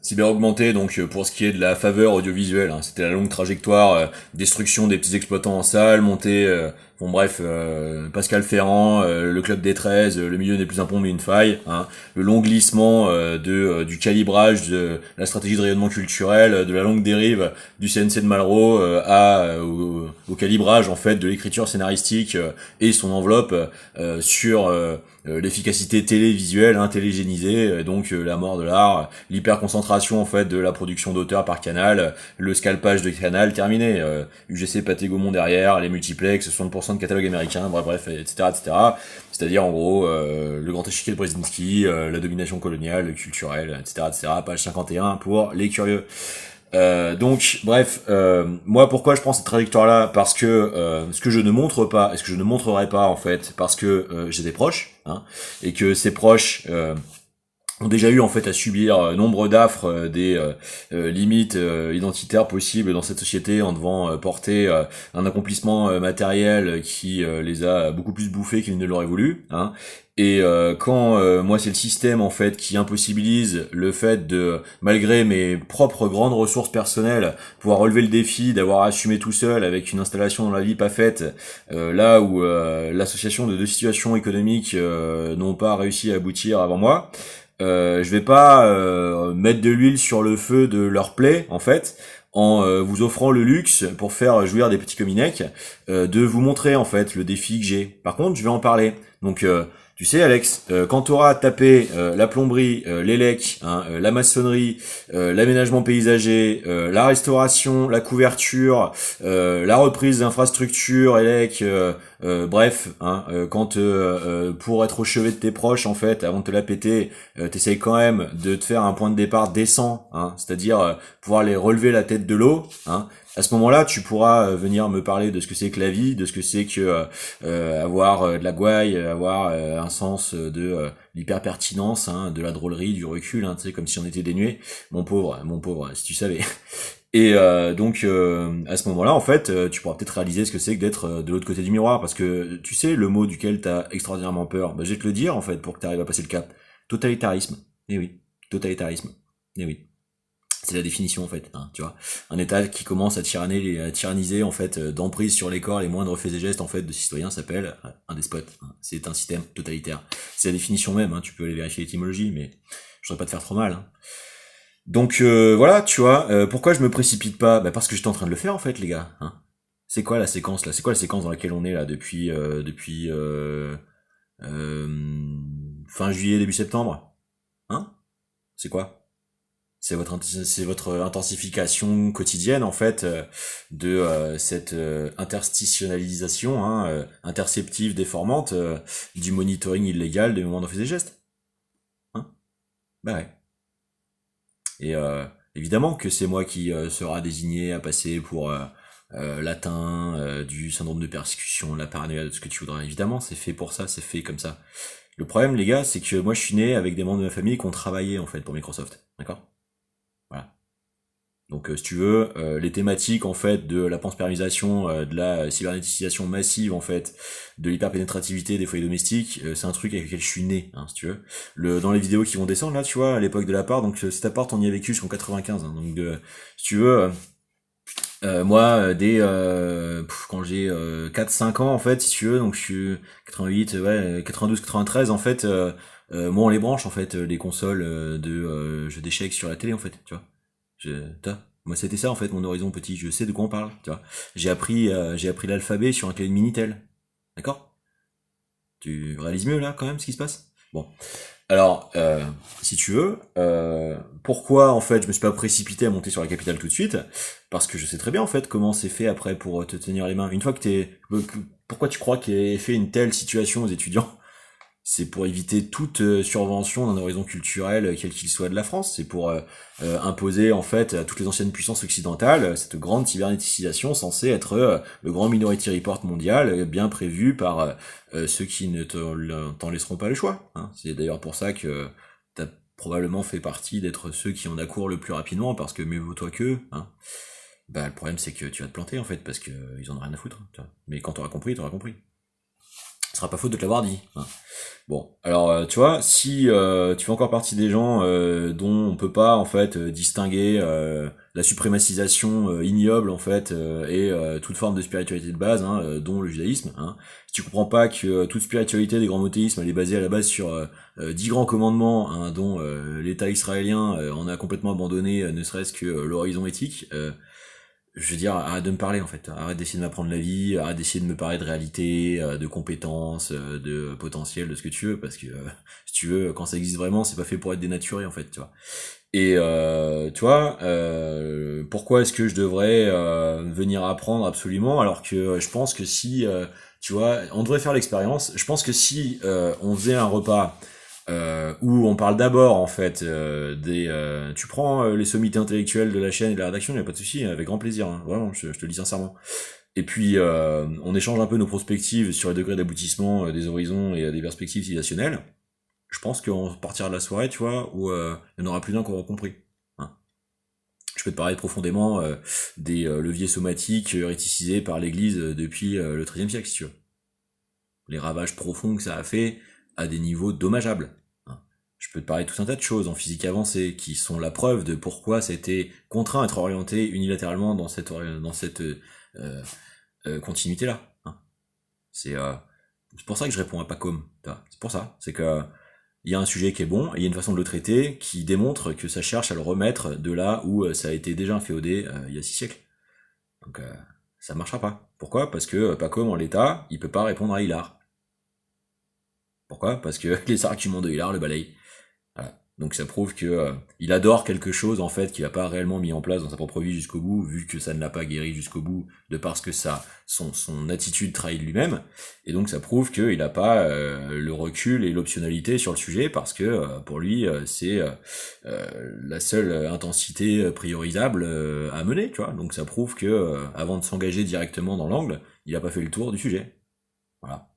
cyber augmenté, donc pour ce qui est de la faveur audiovisuelle, hein, c'était la longue trajectoire, destruction des petits exploitants en salle, montée, bon bref, Pascal Ferrand, le club des 13, le milieu n'est plus un pont mais une faille, hein, le long glissement du calibrage de la stratégie de rayonnement culturel, de la longue dérive du CNC de Malraux au calibrage en fait de l'écriture scénaristique et son enveloppe sur l'efficacité télévisuelle, hein, télégénisée, donc la mort de l'art, l'hyperconcentration en fait de la production d'auteur par Canal, le scalpage de Canal terminé, UGC Pathé Gaumont derrière, les multiplex, 60% de catalogue américain, bref, etc., etc. C'est-à-dire en gros le grand échiquier de Brzezinski, la domination coloniale, culturelle, etc., etc. Page 51 pour les curieux. Donc, bref, moi, pourquoi je prends cette trajectoire-là? Parce que ce que je ne montre pas, et ce que je ne montrerai pas, en fait, parce que j'ai des proches, hein, et que ces proches ont déjà eu en fait à subir nombre d'affres des limites identitaires possibles dans cette société en devant porter un accomplissement matériel qui les a beaucoup plus bouffés qu'ils ne l'auraient voulu, hein. Et quand moi c'est le système en fait qui impossibilise le fait de, malgré mes propres grandes ressources personnelles, pouvoir relever le défi d'avoir assumé tout seul avec une installation dans la vie pas faite, là où l'association de deux situations économiques n'ont pas réussi à aboutir avant moi, je vais pas mettre de l'huile sur le feu de leur plaie, en fait, en vous offrant le luxe, pour faire jouir des petits cominecs, de vous montrer, en fait, le défi que j'ai. Par contre, je vais en parler. Donc, tu sais, Alex, quand tu auras tapé la plomberie, l'élec, hein, la maçonnerie, l'aménagement paysager, la restauration, la couverture, la reprise d'infrastructures, élec, bref, hein, quand pour être au chevet de tes proches, en fait, avant de te la péter, t'essayes quand même de te faire un point de départ décent, hein, c'est-à-dire pouvoir les relever la tête de l'eau, hein. À ce moment-là, tu pourras venir me parler de ce que c'est que la vie, de ce que c'est que avoir de la gouaille, avoir un sens de l'hyper-pertinence, hein, de la drôlerie, du recul, hein, tu sais, comme si on était dénué. Mon pauvre, si tu savais. Et donc à ce moment-là, en fait, tu pourras peut-être réaliser ce que c'est que d'être de l'autre côté du miroir, parce que tu sais le mot duquel t'as extraordinairement peur. Bah, je vais te le dire en fait pour que tu arrives à passer le cap. Totalitarisme. Eh oui, totalitarisme. Eh oui. C'est la définition en fait, hein, tu vois. Un État qui commence à tyranniser en fait d'emprise sur les corps, les moindres faits et gestes en fait de citoyens s'appelle un despote. Hein. C'est un système totalitaire. C'est la définition même. Hein. Tu peux aller vérifier l'étymologie, mais je voudrais pas te faire trop mal. Hein. Donc voilà, tu vois. Pourquoi je me précipite pas? Bah parce que j'étais en train de le faire en fait, les gars. Hein. C'est quoi la séquence là? C'est quoi la séquence dans laquelle on est là depuis fin juillet début septembre? Hein? C'est quoi? C'est votre intensification quotidienne en fait de cette interstitionnalisation, hein, interceptive, déformante du monitoring illégal des moments de faits et gestes. Hein, bah ouais. Et évidemment que c'est moi qui sera désigné à passer pour l'atteint du syndrome de persécution, la paranoïa, de ce que tu voudras. Évidemment, c'est fait pour ça, c'est fait comme ça. Le problème, les gars, c'est que moi, je suis né avec des membres de ma famille qui ont travaillé en fait pour Microsoft, d'accord? Voilà. Donc si tu veux, les thématiques en fait de la panspermisation, de la cybernétisation massive en fait, de l'hyperpénétrativité des foyers domestiques, c'est un truc avec lequel je suis né, hein, si tu veux. Dans les vidéos qui vont descendre là, tu vois, à l'époque de l'appart, donc cet appart on y a vécu jusqu'en 95, hein, donc si tu veux, moi dès quand j'ai 4-5 ans en fait, si tu veux, donc je suis 88, ouais, 92-93 en fait, moi on les branche en fait, les consoles de jeux d'échecs sur la télé en fait, tu vois. Moi c'était ça en fait mon horizon petit, je sais de quoi on parle, tu vois. J'ai appris l'alphabet sur un clavier de Minitel. D'accord? Tu réalises mieux là quand même ce qui se passe? Bon. Alors, si tu veux, pourquoi en fait je me suis pas précipité à monter sur la capitale tout de suite? Parce que je sais très bien en fait comment c'est fait après pour te tenir les mains. Une fois que pourquoi tu crois qu'est fait une telle situation aux étudiants? C'est pour éviter toute survention d'un horizon culturel, quel qu'il soit de la France. C'est pour imposer en fait à toutes les anciennes puissances occidentales cette grande cybernétisation censée être le grand Minority Report mondial, bien prévu par ceux qui ne t'en laisseront pas le choix. Hein. C'est d'ailleurs pour ça que t'as probablement fait partie d'être ceux qui en accourent le plus rapidement, parce que mieux vaut toi qu'eux. Hein. Bah le problème c'est que tu vas te planter en fait, parce que ils en ont rien à foutre. Tu vois. Mais quand t'auras compris, t'auras compris. Ce sera pas faute de te l'avoir dit. Hein. Bon, alors tu vois, si tu fais encore partie des gens dont on peut pas en fait distinguer la suprémacisation ignoble en fait et toute forme de spiritualité de base, hein, dont le judaïsme, hein, si tu comprends pas que toute spiritualité des grands monothéismes elle est basée à la base sur 10 grands commandements, hein, dont l'État israélien en a complètement abandonné ne serait-ce que l'horizon éthique. Je veux dire, arrête de me parler en fait, arrête d'essayer de m'apprendre la vie, arrête d'essayer de me parler de réalité, de compétences, de potentiel, de ce que tu veux, parce que si tu veux, quand ça existe vraiment, c'est pas fait pour être dénaturé en fait, tu vois. Et tu vois, pourquoi est-ce que je devrais venir apprendre absolument alors que je pense que si, tu vois, on devrait faire l'expérience. Je pense que si on faisait un repas où on parle d'abord en fait tu prends les sommités intellectuelles de la chaîne et de la rédaction, il n'y a pas de souci, avec grand plaisir, hein, vraiment, je te le dis sincèrement. Et puis on échange un peu nos perspectives sur les degrés d'aboutissement des horizons et des perspectives civilisationnelles. Je pense qu'on partira de la soirée, tu vois, où il y en aura plus d'un qui aura compris. Hein. Je peux te parler profondément des leviers somatiques réticisés par l'Église depuis le XIIIe siècle, si tu veux. Les ravages profonds que ça a fait à des niveaux dommageables. Hein. Je peux te parler de tout un tas de choses en physique avancée qui sont la preuve de pourquoi ça a été contraint à être orienté unilatéralement dans cette continuité-là. Hein. C'est pour ça que je réponds à Pacôme. C'est pour ça. C'est que il y a un sujet qui est bon, et il y a une façon de le traiter qui démontre que ça cherche à le remettre de là où ça a été déjà inféodé il y a 6 siècles. Donc ça marchera pas. Pourquoi? Parce que Pacôme en l'état, il peut pas répondre à Hilar. Pourquoi? Parce que les arguments de Hilar le balayent. Voilà. Donc ça prouve que il adore quelque chose en fait qu'il n'a pas réellement mis en place dans sa propre vie jusqu'au bout, vu que ça ne l'a pas guéri jusqu'au bout, de parce que son attitude trahit de lui-même. Et donc ça prouve qu'il n'a pas le recul et l'optionnalité sur le sujet, parce que pour lui c'est la seule intensité priorisable à mener, tu vois. Donc ça prouve que avant de s'engager directement dans l'angle, il n'a pas fait le tour du sujet. Voilà.